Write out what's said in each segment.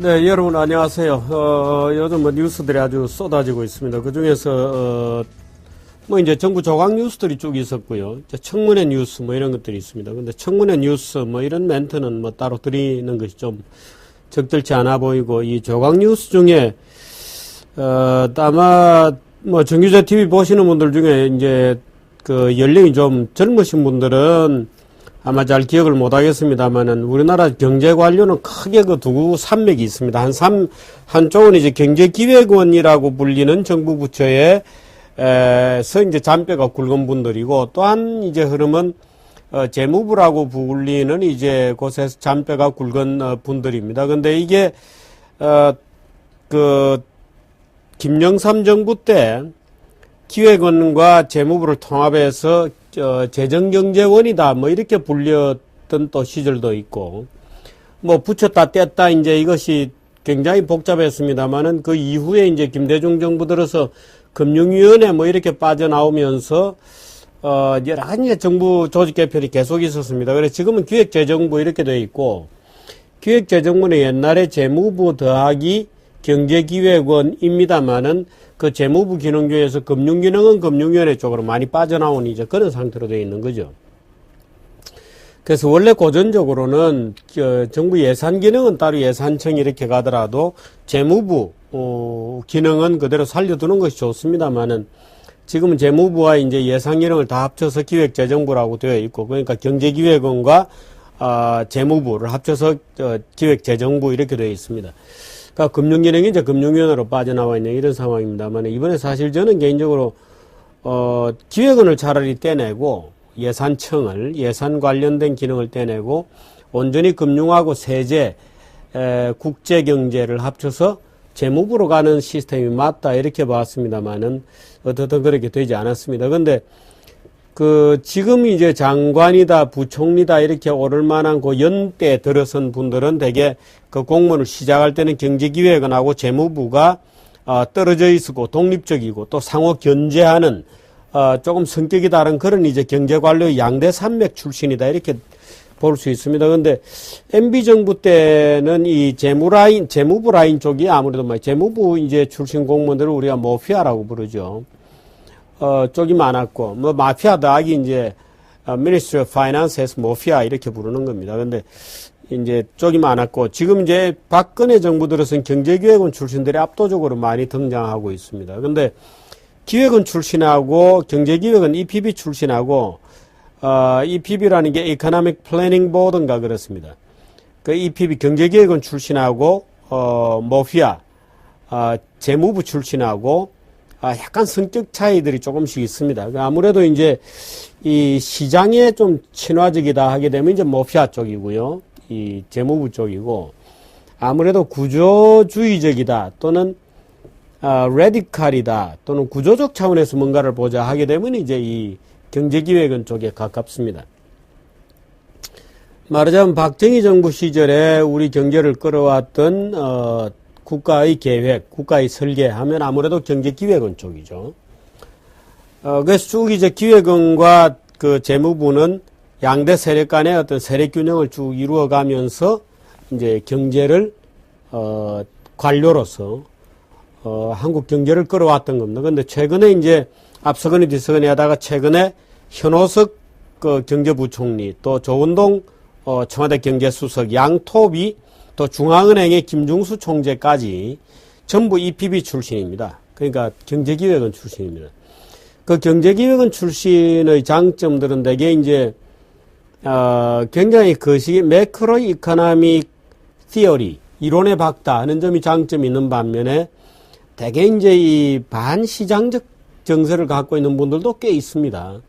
네, 여러분 안녕하세요. 요즘 뭐 뉴스들이 아주 쏟아지고 있습니다. 그 중에서 뭐 이제 정부 조각 뉴스들이 쭉 있었고요. 이제 청문회 뉴스 뭐 이런 것들이 있습니다. 근데 청문회 뉴스 뭐 이런 멘트는 뭐 따로 드리는 것이 좀 적절치 않아 보이고, 이 조각 뉴스 중에 아마 뭐 정규제 TV 보시는 분들 중에 이제 그 연령이 좀 젊으신 분들은 아마 잘 기억을 못 하겠습니다만은, 우리나라 경제 관료는 크게 그 두 산맥이 있습니다. 한쪽은 이제 경제기획원이라고 불리는 정부 부처에서 이제 잔뼈가 굵은 분들이고, 또한 이제 흐름은 재무부라고 불리는 이제 곳에서 잔뼈가 굵은 분들입니다. 근데 이게 그 김영삼 정부 때 기획원과 재무부를 통합해서 재정경제원이다 뭐 이렇게 불렸던 또 시절도 있고, 뭐 붙였다 뗐다 이제 이것이 굉장히 복잡했습니다만은, 그 이후에 이제 김대중 정부 들어서 금융위원회 뭐 이렇게 빠져나오면서 여러 가지 정부 조직 개편이 계속 있었습니다. 그래서 지금은 기획재정부 이렇게 돼 있고, 기획재정부는 옛날에 재무부 더하기 경제기획원입니다만은, 그 재무부 기능 중에서 금융기능은 금융위원회 쪽으로 많이 빠져나온 이제 그런 상태로 되어 있는 거죠. 그래서 원래 고전적으로는 정부 예산 기능은 따로 예산청이 이렇게 가더라도 재무부 기능은 그대로 살려두는 것이 좋습니다만은, 지금은 재무부와 이제 예산 기능을 다 합쳐서 기획재정부라고 되어 있고, 그러니까 경제기획원과 재무부를 합쳐서 기획재정부 이렇게 되어 있습니다. 그러니까 금융기능이 이제 금융위원회로 빠져나와 있는 이런 상황입니다만, 이번에 사실 저는 개인적으로 기획원을 차라리 떼내고 예산청을, 예산 관련된 기능을 떼내고 온전히 금융하고 세제, 국제경제를 합쳐서 재무부로 가는 시스템이 맞다 이렇게 봤습니다만은, 어떻든 그렇게 되지 않았습니다. 근데 지금 이제 장관이다, 부총리다 이렇게 오를 만한 그 연대에 들어선 분들은 대개 그 공무원을 시작할 때는 경제기획원하고 재무부가 떨어져 있고 독립적이고 또 상호 견제하는 조금 성격이 다른 그런 이제 경제관료 양대 산맥 출신이다 이렇게 볼 수 있습니다. 근데 MB 정부 때는 이 재무부 라인 쪽이 아무래도 뭐 재무부 이제 출신 공무원들을 우리가 마피아라고 부르죠. 쪽이 많았고, 뭐 마피아 더하기 이제 Ministry of Finance에서 마피아 이렇게 부르는 겁니다. 근데 이제 쪽이 많았고, 지금 이제 박근혜 정부 들어서는 경제기획원 출신들이 압도적으로 많이 등장하고 있습니다. 근데 기획원 출신하고 경제기획원 EPB 출신하고 EPB라는 게 Economic Planning Board인가 그렇습니다. 그 EPB 경제기획원 출신하고 마피아 재무부 출신하고 약간 성격 차이들이 조금씩 있습니다. 아무래도 이제 이 시장에 좀 친화적이다 하게 되면 이제 마피아 쪽이고요. 이 재무부 쪽이고, 아무래도 구조주의적이다 또는 레디칼이다 또는 구조적 차원에서 뭔가를 보자 하게 되면 이제 이 경제기획원 쪽에 가깝습니다. 말하자면 박정희 정부 시절에 우리 경제를 끌어왔던 국가의 계획, 국가의 설계하면 아무래도 경제기획원 쪽이죠. 그래서 쭉 이제 기획원과 그 재무부는 양대 세력 간의 어떤 세력 균형을 쭉 이루어가면서 이제 경제를 관료로서 한국 경제를 끌어왔던 겁니다. 그런데 최근에 이제 앞서거니 뒤서거니 하다가 최근에 현오석 그 경제부총리, 또 조은동 청와대 경제수석, 양톱이 또 중앙은행의 김중수 총재까지 전부 EPB 출신입니다. 그러니까 경제기획원 출신입니다. 그 경제기획원 출신의 장점들은 대개 이제 굉장히 거시기 매크로 이코노믹 티어리, 이론에 박다 하는 점이 장점이 있는 반면에 대개 이제 이 반시장적 정서를 갖고 있는 분들도 꽤 있습니다.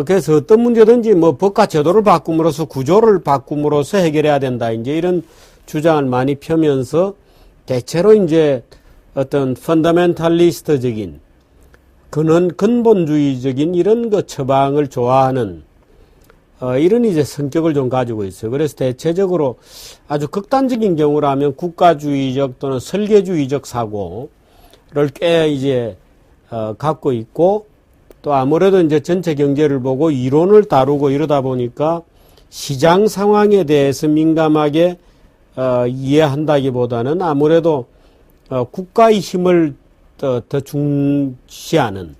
그래서 어떤 문제든지 뭐 법과 제도를 바꿈으로써 구조를 바꿈으로써 해결해야 된다. 이제 이런 주장을 많이 펴면서 대체로 이제 어떤 펀더멘탈리스트적인 근본주의적인 이런 그 처방을 좋아하는 이런 이제 성격을 좀 가지고 있어요. 그래서 대체적으로 아주 극단적인 경우라면 국가주의적 또는 설계주의적 사고를 꽤 이제 갖고 있고, 또 아무래도 이제 전체 경제를 보고 이론을 다루고 이러다 보니까 시장 상황에 대해서 민감하게 이해한다기보다는 아무래도 국가의 힘을 더 중시하는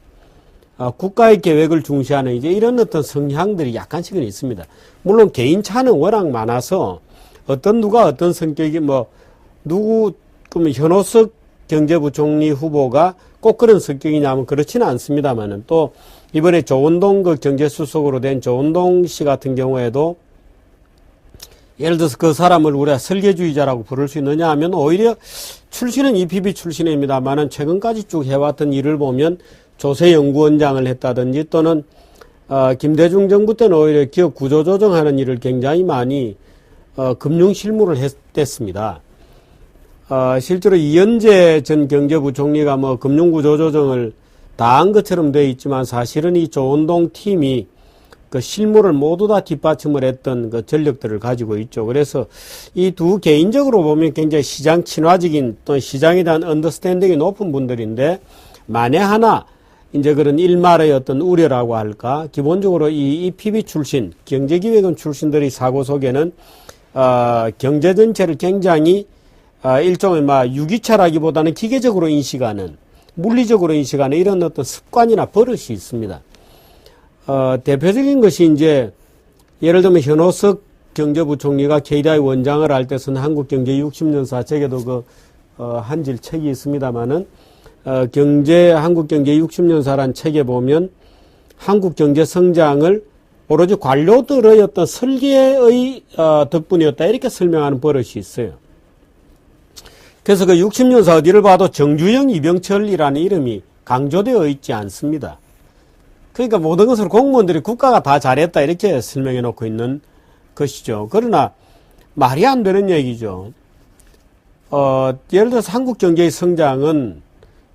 국가의 계획을 중시하는 이제 이런 어떤 성향들이 약간씩은 있습니다. 물론 개인차는 워낙 많아서 누가 어떤 성격이 그러면 현오석 경제부총리 후보가 꼭 그런 성격이냐면 그렇지는 않습니다만은 또 이번에 조원동 경제수석으로 된 조원동 씨 같은 경우에도 예를 들어서 그 사람을 우리가 설계주의자라고 부를 수 있느냐 하면 오히려 출신은 EPB 출신입니다만은 최근까지 쭉 해왔던 일을 보면 조세연구원장을 했다든지 또는 김대중 정부 때는 오히려 기업 구조조정하는 일을 굉장히 많이 금융실무를 했댔습니다. 실제로 이현재 전 경제부총리가 금융구조조정을 다 한 것처럼 되어 있지만 사실은 이 조원동 팀이 그 실무를 모두 다 뒷받침을 했던 그 전력들을 가지고 있죠. 그래서 이 두 개인적으로 보면 굉장히 시장 친화적인 또 시장에 대한 언더스탠딩이 높은 분들인데 만에 하나 이제 그런 일말의 어떤 우려라고 할까 기본적으로 이 EPB 출신 경제기획원 출신들의 사고 속에는 경제 전체를 굉장히 일종의 유기차라기보다는 기계적으로 인식하는 물리적으로 인식하는 이런 어떤 습관이나 버릇이 있습니다. 대표적인 것이 이제 예를 들면 현오석 경제부총리가 KDI 원장을 할 때서는 한국경제 60년사 책에도 한 질 책이 있습니다만은 한국경제 60년사란 책에 보면 한국경제 성장을 오로지 관료들의 어떤 설계의 덕분이었다 이렇게 설명하는 버릇이 있어요. 그래서 그 60년사 어디를 봐도 정주영, 이병철이라는 이름이 강조되어 있지 않습니다. 그러니까 모든 것을 공무원들이 국가가 다 잘했다 이렇게 설명해 놓고 있는 것이죠. 그러나 말이 안 되는 얘기죠. 예를 들어서 한국 경제의 성장은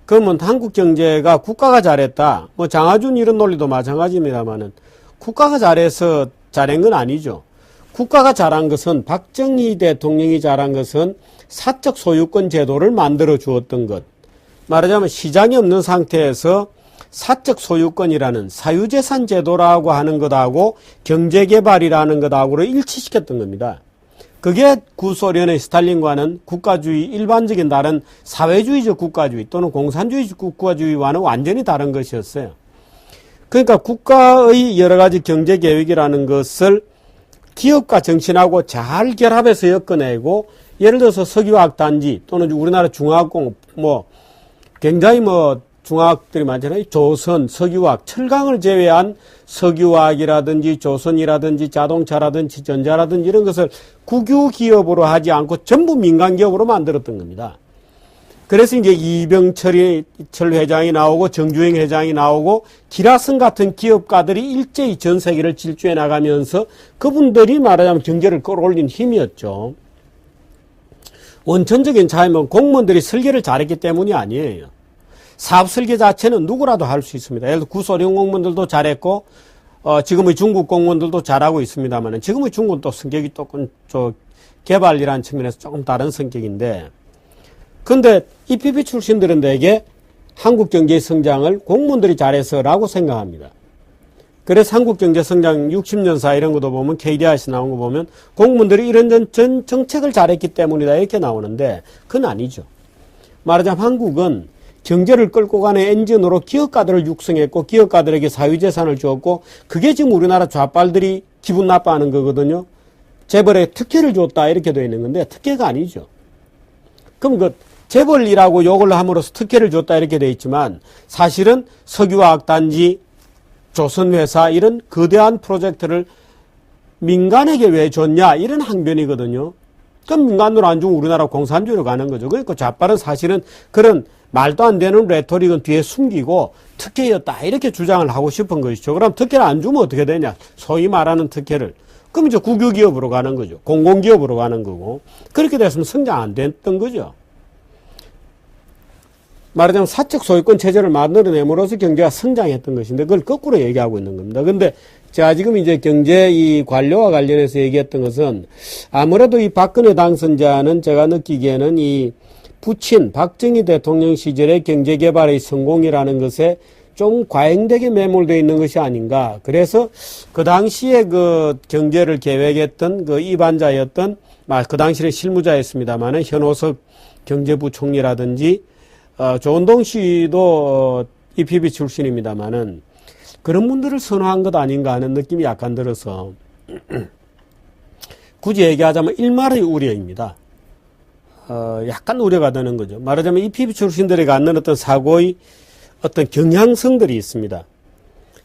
그러면 한국 경제가 국가가 잘했다. 장하준 이런 논리도 마찬가지입니다만은 국가가 잘해서 잘한 건 아니죠. 국가가 잘한 것은 박정희 대통령이 잘한 것은 사적 소유권 제도를 만들어 주었던 것. 말하자면 시장이 없는 상태에서 사적 소유권이라는 사유재산 제도라고 하는 것하고 경제개발이라는 것하고를 일치시켰던 겁니다. 그게 구소련의 스탈린과는 국가주의, 일반적인 다른 사회주의적 국가주의 또는 공산주의적 국가주의와는 완전히 다른 것이었어요. 그러니까 국가의 여러 가지 경제계획이라는 것을 기업과 정신하고 잘 결합해서 엮어내고 예를 들어서 석유화학단지 또는 우리나라 중화학공 굉장히 중화학들이 많잖아요. 조선, 석유화학, 철강을 제외한 석유화학이라든지 조선이라든지 자동차라든지 전자라든지 이런 것을 국유 기업으로 하지 않고 전부 민간 기업으로 만들었던 겁니다. 그래서 이제 이병철 회장이 나오고 정주행 회장이 나오고 기라성 같은 기업가들이 일제히 전 세계를 질주해 나가면서 그분들이 말하자면 경제를 끌어올린 힘이었죠. 원천적인 차이는 공무원들이 설계를 잘했기 때문이 아니에요. 사업 설계 자체는 누구라도 할 수 있습니다. 예를 들어 구소련 공무원들도 잘했고 지금의 중국 공무원들도 잘하고 있습니다만 지금의 중국은 또 성격이 조금 개발이라는 측면에서 조금 다른 성격인데 근데 EPB 출신들은 대개 한국 경제의 성장을 공무원들이 잘해서라고 생각합니다. 그래서 한국 경제 성장 60년사 이런 것도 보면 KDI에서 나온 거 보면 공무원들이 이런 정책을 잘했기 때문이다 이렇게 나오는데 그건 아니죠. 말하자면 한국은 경제를 끌고 가는 엔진으로 기업가들을 육성했고 기업가들에게 사유재산을 주었고 그게 지금 우리나라 좌빨들이 기분 나빠하는 거거든요. 재벌에 특혜를 줬다 이렇게 되어 있는 건데 특혜가 아니죠. 그럼 재벌이라고 욕을 함으로써 특혜를 줬다 이렇게 되어 있지만 사실은 석유화학단지, 조선회사 이런 거대한 프로젝트를 민간에게 왜 줬냐 이런 항변이거든요. 그럼 민간으로 안 주고 우리나라 공산주의로 가는 거죠. 그러니까 좌빨은 사실은 그런 말도 안 되는 레토릭은 뒤에 숨기고 특혜였다 이렇게 주장을 하고 싶은 것이죠. 그럼 특혜를 안 주면 어떻게 되냐. 소위 말하는 특혜를. 그럼 이제 국유기업으로 가는 거죠. 공공기업으로 가는 거고. 그렇게 됐으면 성장 안 됐던 거죠. 말하자면 사적 소유권 체제를 만들어냄으로써 경제가 성장했던 것인데 그걸 거꾸로 얘기하고 있는 겁니다. 근데 제가 지금 이제 경제 이 관료와 관련해서 얘기했던 것은 아무래도 이 박근혜 당선자는 제가 느끼기에는 이 부친 박정희 대통령 시절의 경제개발의 성공이라는 것에 좀 과잉되게 매몰되어 있는 것이 아닌가. 그래서 그 당시에 그 경제를 계획했던 그 입안자였던, 그 당시에 실무자였습니다만은 현오석 경제부총리라든지, 조은동 씨도 EPB 출신입니다만은 그런 분들을 선호한 것 아닌가 하는 느낌이 약간 들어서 굳이 얘기하자면 일말의 우려입니다. 약간 우려가 되는 거죠. 말하자면 EPB 출신들이 갖는 어떤 사고의 어떤 경향성들이 있습니다.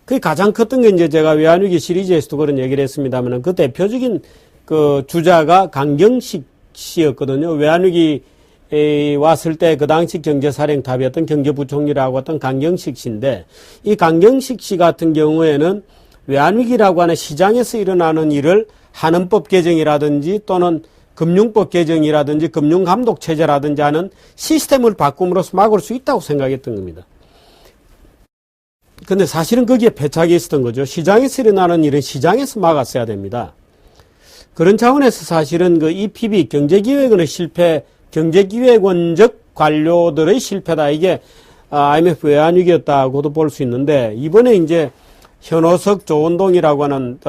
그게 가장 컸던 게 이제 제가 외환위기 시리즈에서도 그런 얘기를 했습니다만 그 대표적인 그 주자가 강경식 씨였거든요. 외환위기 왔을 때 그 당시 경제사령탑이었던 경제부총리라고 했던 강경식 씨인데, 이 강경식 씨 같은 경우에는 외환위기라고 하는 시장에서 일어나는 일을 한은법 개정이라든지 또는 금융법 개정이라든지 금융감독체제라든지 하는 시스템을 바꿈으로써 막을 수 있다고 생각했던 겁니다. 근데 사실은 거기에 패착이 있었던 거죠. 시장에서 일어나는 일은 시장에서 막았어야 됩니다. 그런 차원에서 사실은 그 EPB 경제기획원의 실패, 경제기획원적 관료들의 실패다. 이게 IMF 외환위기였다고도 볼 수 있는데, 이번에 이제 현오석, 조은동이라고 하는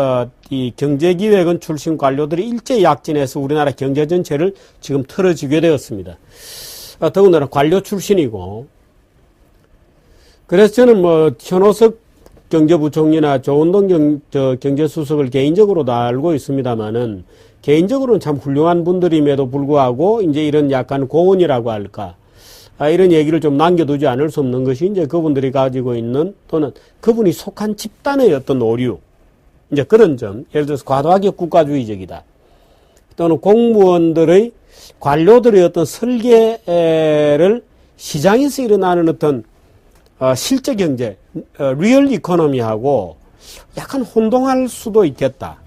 이 경제기획원 출신 관료들이 일제히 약진해서 우리나라 경제 전체를 지금 틀어지게 되었습니다. 더군다나 관료 출신이고, 그래서 저는 현오석 경제부총리나 조은동 경제수석을 개인적으로도 알고 있습니다만은, 개인적으로는 참 훌륭한 분들임에도 불구하고, 이제 이런 약간 고언이라고 할까, 이런 얘기를 좀 남겨두지 않을 수 없는 것이 이제 그분들이 가지고 있는, 또는 그분이 속한 집단의 어떤 오류, 이제 그런 점, 예를 들어서 과도하게 국가주의적이다. 또는 공무원들의, 관료들의 어떤 설계를 시장에서 일어나는 어떤 실제 경제, 리얼 이코노미하고 약간 혼동할 수도 있겠다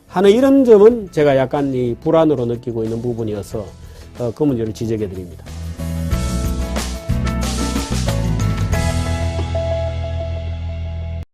하는 이런 점은 제가 약간 이 불안으로 느끼고 있는 부분이어서 그 문제를 지적해 드립니다.